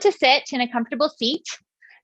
to sit in a comfortable seat.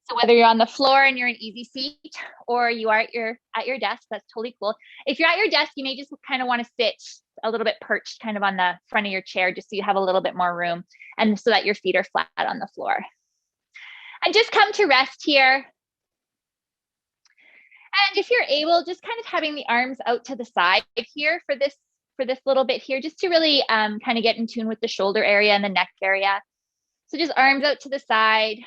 So whether you're on the floor and you're an easy seat or you are at your desk, that's totally cool. If you're at your desk, you may just kind of want to sit a little bit perched kind of on the front of your chair just so you have a little bit more room and so that your feet are flat on the floor. And just come to rest here. And if you're able, just kind of having the arms out to the side here for this little bit here, just to really kind of get in tune with the shoulder area and the neck area. So just arms out to the side,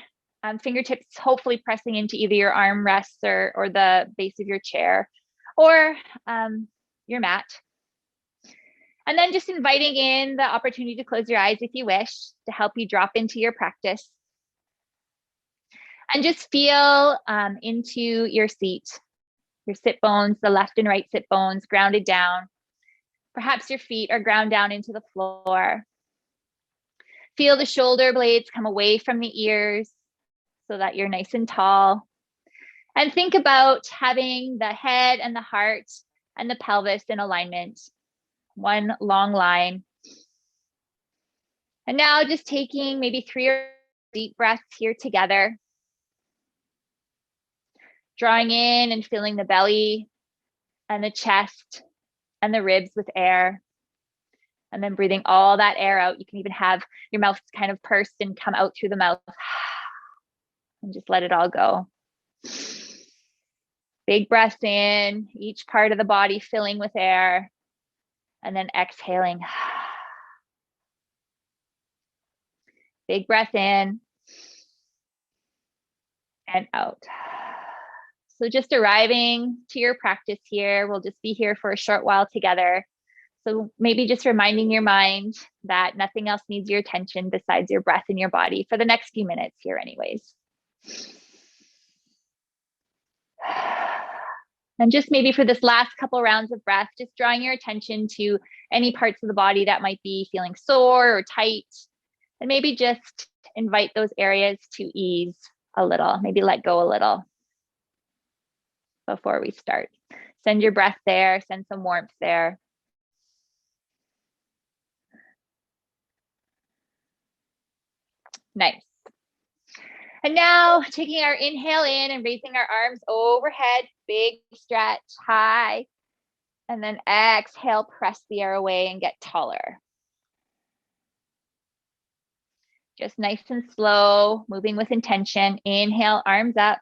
fingertips hopefully pressing into either your arm rests or the base of your chair or your mat. And then just inviting in the opportunity to close your eyes if you wish to help you drop into your practice. And just feel into your seat, your sit bones, the left and right sit bones grounded down. Perhaps your feet are ground down into the floor. Feel the shoulder blades come away from the ears so that you're nice and tall. And think about having the head and the heart and the pelvis in alignment, one long line. And now just taking maybe 3 or 4 deep breaths here together. Drawing in and filling the belly and the chest and the ribs with air. And then breathing all that air out. You can even have your mouth kind of pursed and come out through the mouth. And just let it all go. Big breath in, each part of the body filling with air. And then exhaling. Big breath in and out. So just arriving to your practice here. We'll just be here for a short while together. So maybe just reminding your mind that nothing else needs your attention besides your breath and your body for the next few minutes here anyways. And just maybe for this last couple rounds of breath, just drawing your attention to any parts of the body that might be feeling sore or tight. And maybe just invite those areas to ease a little, maybe let go a little before we start. Send your breath there, send some warmth there. Nice. And now taking our inhale in and raising our arms overhead, big stretch, high. And then exhale, press the air away and get taller. Just nice and slow, moving with intention. Inhale, arms up.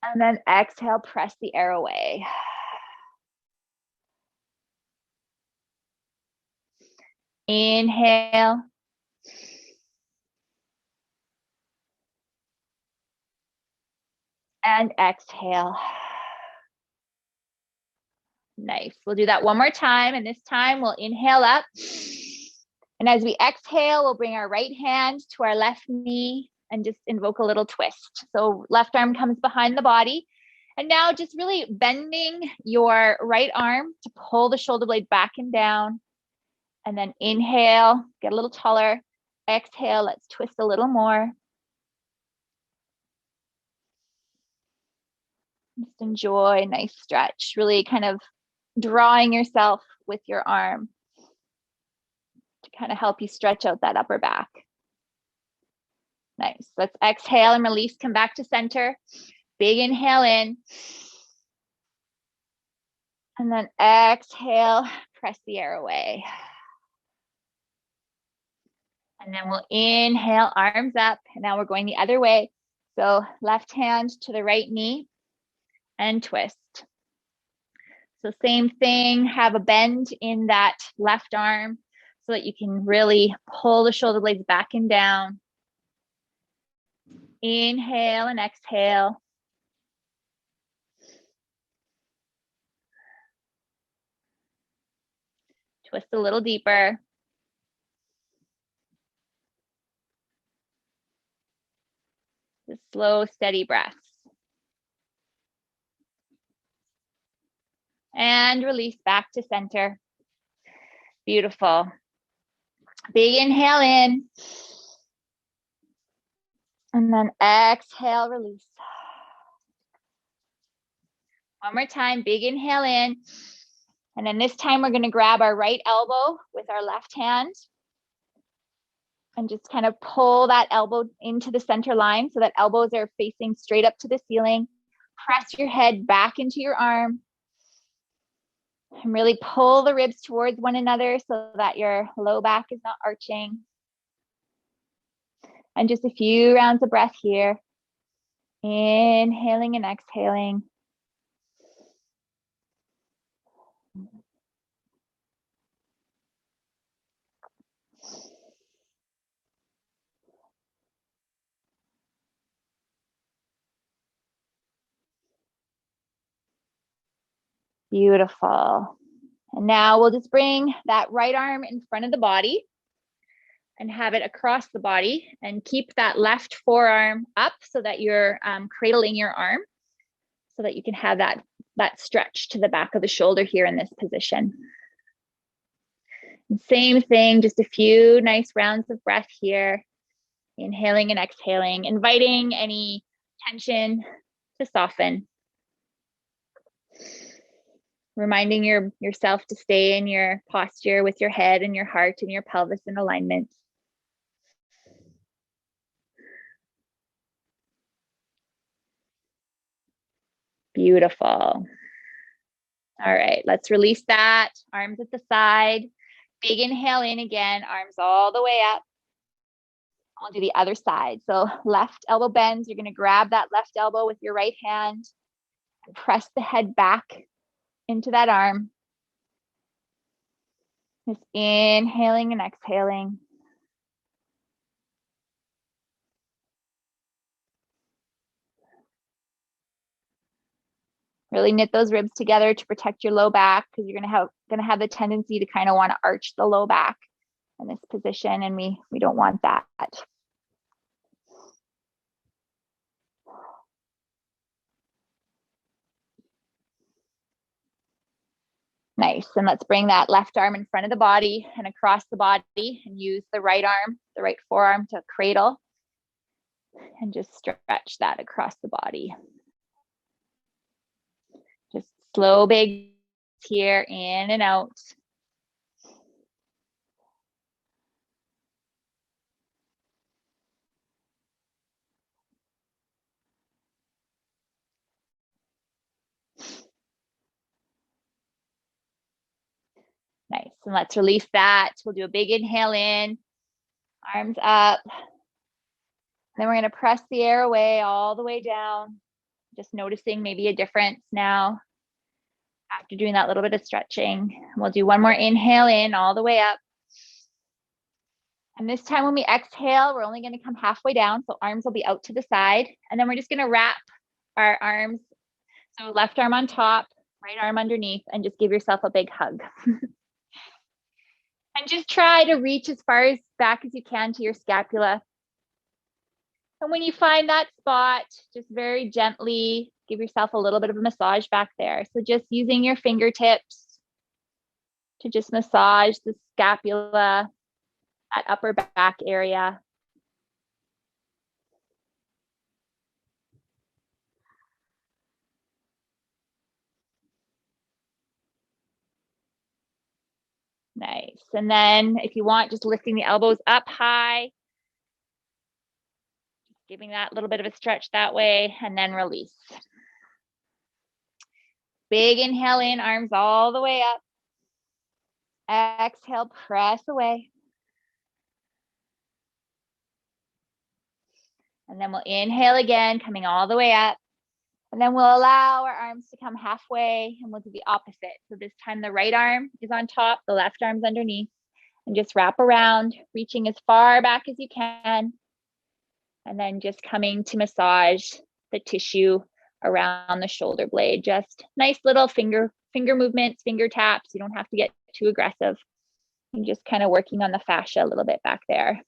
And then exhale, press the air away. Inhale. And exhale. Nice. We'll do that one more time. And this time we'll inhale up. And as we exhale, we'll bring our right hand to our left knee and just invoke a little twist. So left arm comes behind the body. And now just really bending your right arm to pull the shoulder blade back and down. And then inhale, get a little taller. Exhale, let's twist a little more. Just enjoy, nice stretch. Really kind of drawing yourself with your arm to kind of help you stretch out that upper back. Nice. Let's exhale and release, come back to center. Big inhale in. And then exhale, press the air away. And then we'll inhale, arms up. And now we're going the other way. So left hand to the right knee and twist. So same thing, have a bend in that left arm so that you can really pull the shoulder blades back and down. Inhale and exhale. Twist a little deeper. Just slow, steady breaths. And release back to center. Beautiful. Big inhale in. And then exhale, release. One more time, big inhale in. And then this time we're going to grab our right elbow with our left hand and just kind of pull that elbow into the center line so that elbows are facing straight up to the ceiling. Press your head back into your arm and really pull the ribs towards one another so that your low back is not arching. And just a few rounds of breath here. Inhaling and exhaling. Beautiful. And now we'll just bring that right arm in front of the body and have it across the body, and keep that left forearm up so that you're cradling your arm so that you can have that stretch to the back of the shoulder here in this position. And same thing, just a few nice rounds of breath here. Inhaling and exhaling, inviting any tension to soften. Reminding yourself to stay in your posture with your head and your heart and your pelvis in alignment. Beautiful. All right, let's release that. Arms at the side. Big inhale in again, arms all the way up. I'll do the other side. So left elbow bends. You're going to grab that left elbow with your right hand and press the head back into that arm. Just inhaling and exhaling. Really knit those ribs together to protect your low back, because you're gonna have the tendency to kind of want to arch the low back in this position, and we don't want that. Nice. And let's bring that left arm in front of the body and across the body, and use the right arm, the right forearm, to cradle and just stretch that across the body. Just slow big here, in and out. Nice. And let's release that. We'll do a big inhale in, arms up. Then we're going to press the air away all the way down, just noticing maybe a difference now after doing that little bit of stretching. We'll do one more inhale in all the way up. And this time when we exhale, we're only going to come halfway down. So arms will be out to the side. And then we're just going to wrap our arms. So left arm on top, right arm underneath, and just give yourself a big hug. And just try to reach as far as back as you can to your scapula. And when you find that spot, just very gently give yourself a little bit of a massage back there. So just using your fingertips to just massage the scapula, that upper back area. Nice. And then if you want, just lifting the elbows up high, giving that little bit of a stretch that way, and then release. Big inhale in, arms all the way up. Exhale, press away. And then we'll inhale again, coming all the way up. And then we'll allow our arms to come halfway, and we'll do the opposite. So this time the right arm is on top, the left arm's underneath, and just wrap around, reaching as far back as you can. And then just coming to massage the tissue around the shoulder blade. Just nice little finger movements, finger taps. You don't have to get too aggressive. And just kind of working on the fascia a little bit back there.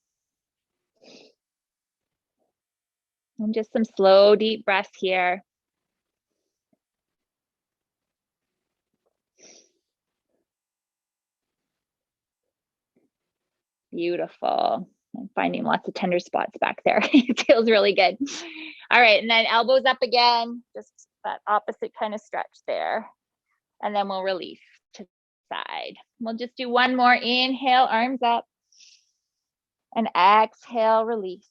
And just some slow, deep breaths here. Beautiful. I'm finding lots of tender spots back there. It feels really good. All right, and then elbows up again, just that opposite kind of stretch there. And then we'll release to side. We'll just do one more. Inhale, arms up. And exhale, release.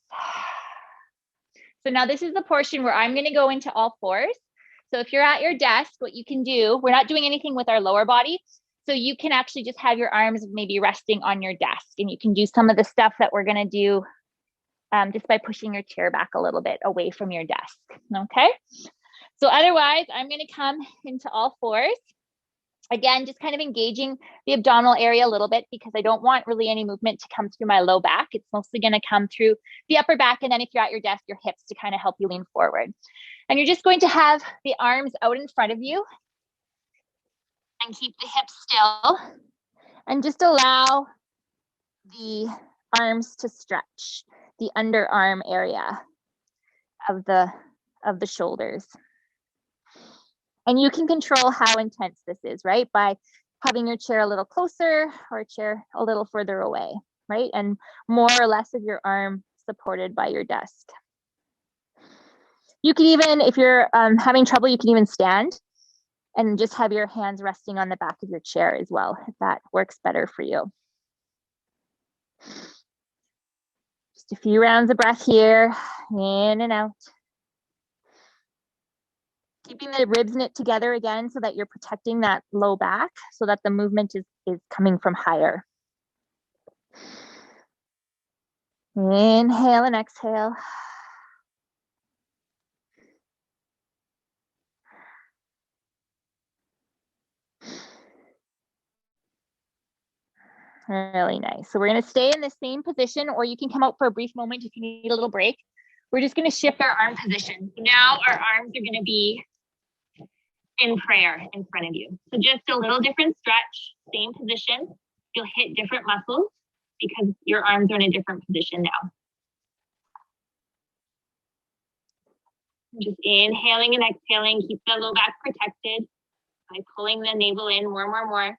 So now this is the portion where I'm going to go into all fours. So if you're at your desk, what you can do, we're not doing anything with our lower body. So you can actually just have your arms maybe resting on your desk, and you can do some of the stuff that we're going to do just by pushing your chair back a little bit away from your desk. Okay. So otherwise, I'm going to come into all fours. Again, just kind of engaging the abdominal area a little bit because I don't want really any movement to come through my low back. It's mostly going to come through the upper back. And then if you're at your desk, your hips to kind of help you lean forward. And you're just going to have the arms out in front of you and keep the hips still and just allow the arms to stretch the underarm area of the shoulders. And you can control how intense this is, right? By having your chair a little closer or a chair a little further away, right? And more or less of your arm supported by your desk. You can even, if you're having trouble, you can even stand and just have your hands resting on the back of your chair as well, if that works better for you. Just a few rounds of breath here, in and out. Keeping the ribs knit together again so that you're protecting that low back so that the movement is coming from higher. Inhale and exhale. Really nice. So we're going to stay in the same position, or you can come out for a brief moment if you need a little break. We're just going to shift our arm position. Now our arms are going to be in prayer in front of you. So just a little different stretch, same position. You'll hit different muscles because your arms are in a different position now. Just inhaling and exhaling, keep the low back protected by pulling the navel in more.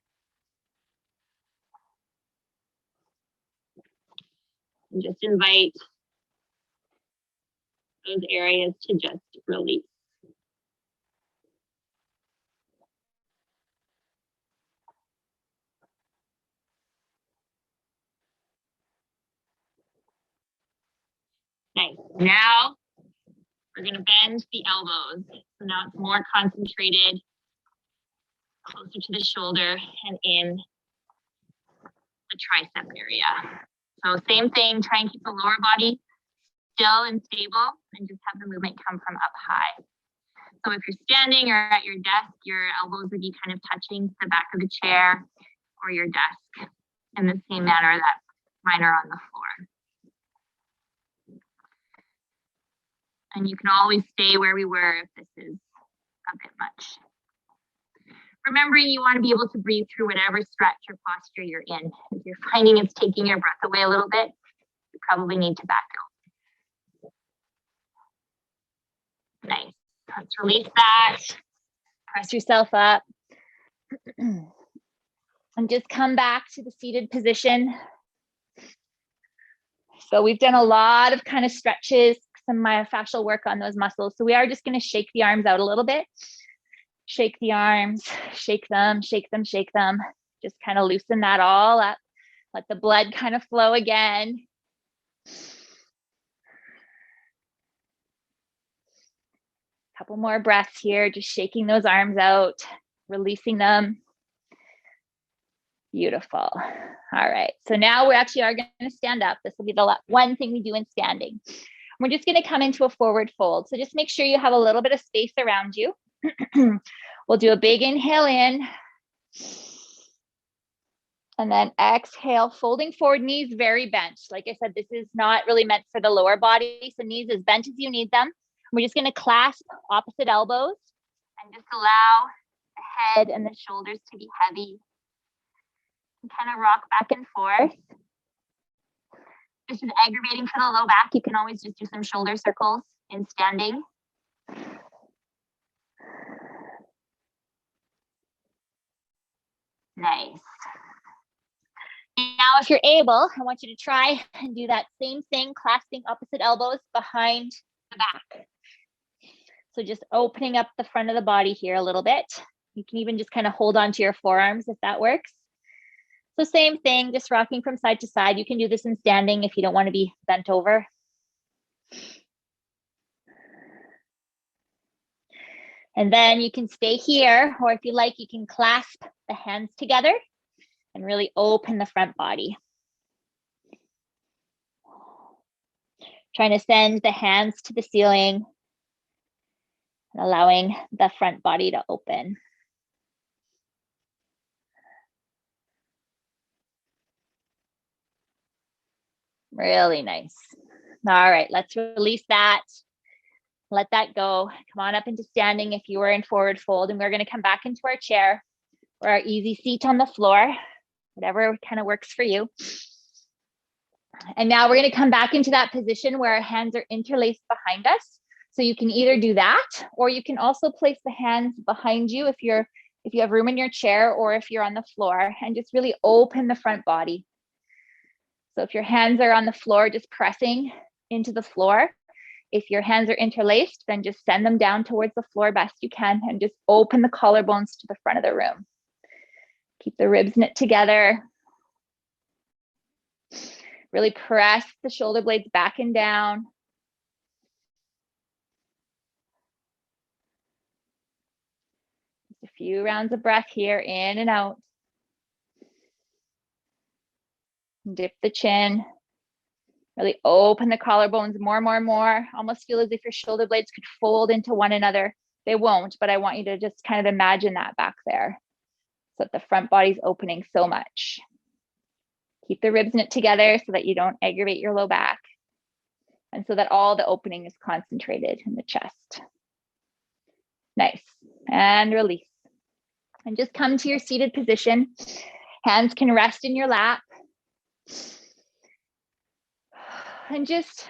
And just invite those areas to just release. Nice. Now we're going to bend the elbows. So now it's more concentrated, closer to the shoulder and in the tricep area. So same thing, try and keep the lower body still and stable and just have the movement come from up high. So if you're standing or at your desk, your elbows would be kind of touching the back of the chair or your desk in the same manner that mine are on the floor. And you can always stay where we were if this is a bit much. Remembering you want to be able to breathe through whatever stretch or posture you're in. If you're finding it's taking your breath away a little bit, you probably need to back out. Nice. Let's release that. Press yourself up. And just come back to the seated position. So we've done a lot of kind of stretches, some myofascial work on those muscles. So we are just going to shake the arms out a little bit. Shake the arms, shake them, shake them, shake them. Just kind of loosen that all up. Let the blood kind of flow again. Couple more breaths here, just shaking those arms out, releasing them. Beautiful. All right, so now we actually are going to stand up. This will be the one thing we do in standing. We're just going to come into a forward fold. So just make sure you have a little bit of space around you. We'll do a big inhale in. And then exhale, folding forward, knees very bent. Like I said, this is not really meant for the lower body. So knees as bent as you need them. We're just going to clasp opposite elbows and just allow the head and the shoulders to be heavy. And kind of rock back and forth. This is aggravating for the low back. You can always just do some shoulder circles in standing. Nice. Now, if you're able, I want you to try and do that same thing, clasping opposite elbows behind the back. So just opening up the front of the body here a little bit. You can even just kind of hold on to your forearms if that works. So same thing, just rocking from side to side. You can do this in standing if you don't want to be bent over. And then you can stay here, or if you like, you can clasp the hands together and really open the front body. Trying to send the hands to the ceiling and allowing the front body to open. Really nice. All right, let's release that. Let that go. Come on up into standing if you were in forward fold, and we're going to come back into our chair or our easy seat on the floor, whatever kind of works for you. And now we're going to come back into that position where our hands are interlaced behind us. So you can either do that, or you can also place the hands behind you if you have room in your chair, or if you're on the floor, and just really open the front body. So if your hands are on the floor, just pressing into the floor. If your hands are interlaced, then just send them down towards the floor best you can, and just open the collarbones to the front of the room. Keep the ribs knit together. Really press the shoulder blades back and down. Just a few rounds of breath here, in and out. Dip the chin. Really open the collarbones more, more, more. Almost feel as if your shoulder blades could fold into one another. They won't, but I want you to just kind of imagine that back there, so that the front body's opening so much. Keep the ribs knit together so that you don't aggravate your low back, and so that all the opening is concentrated in the chest. Nice. And release. And just come to your seated position. Hands can rest in your lap. And just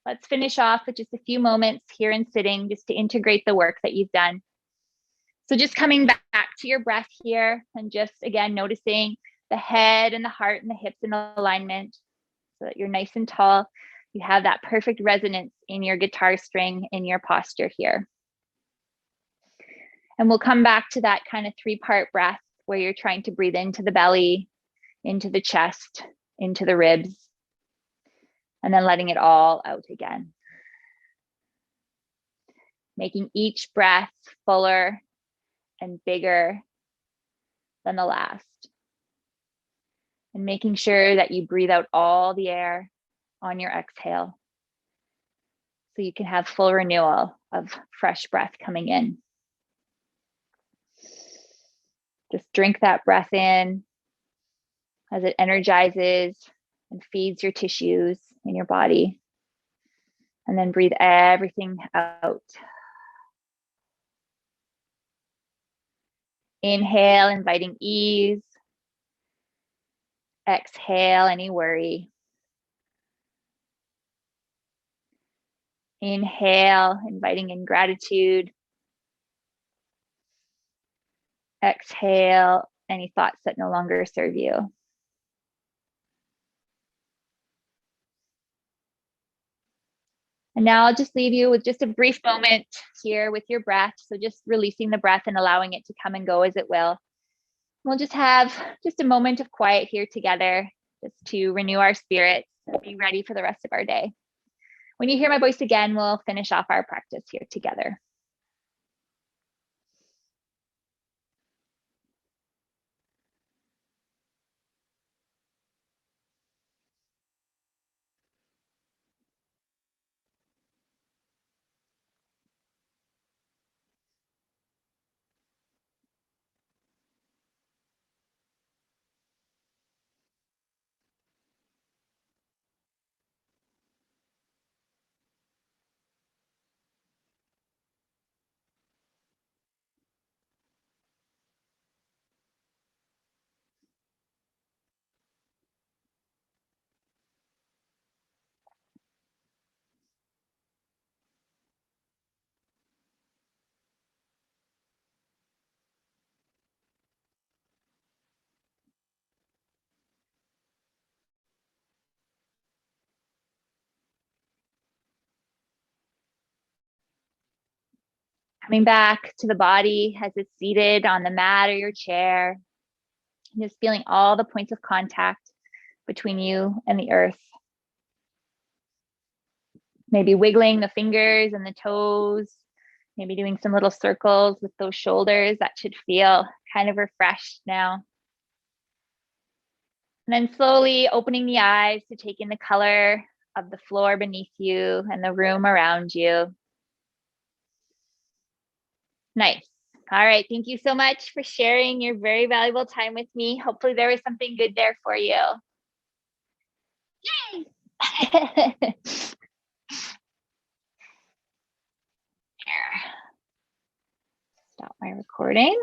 let's finish off with just a few moments here in sitting, just to integrate the work that you've done. So just coming back to your breath here, and just again noticing the head and the heart and the hips in alignment, so that you're nice and tall. You have that perfect resonance in your guitar string in your posture here. And we'll come back to that kind of 3-part breath where you're trying to breathe into the belly, into the chest, into the ribs, and then letting it all out again. Making each breath fuller and bigger than the last. And making sure that you breathe out all the air on your exhale, so you can have full renewal of fresh breath coming in. Just drink that breath in as it energizes and feeds your tissues in your body. And then breathe everything out. Inhale, inviting ease. Exhale, any worry. Inhale, inviting in gratitude. Exhale, any thoughts that no longer serve you. And now I'll just leave you with just a brief moment here with your breath. So just releasing the breath and allowing it to come and go as it will. We'll just have just a moment of quiet here together, just to renew our spirits and be ready for the rest of our day. When you hear my voice again, we'll finish off our practice here together. Coming back to the body as it's seated on the mat or your chair. Just feeling all the points of contact between you and the earth. Maybe wiggling the fingers and the toes, maybe doing some little circles with those shoulders. That should feel kind of refreshed now. And then slowly opening the eyes to take in the color of the floor beneath you and the room around you. Nice. All right. Thank you so much for sharing your very valuable time with me. Hopefully there was something good there for you. Yay! Stop my recording.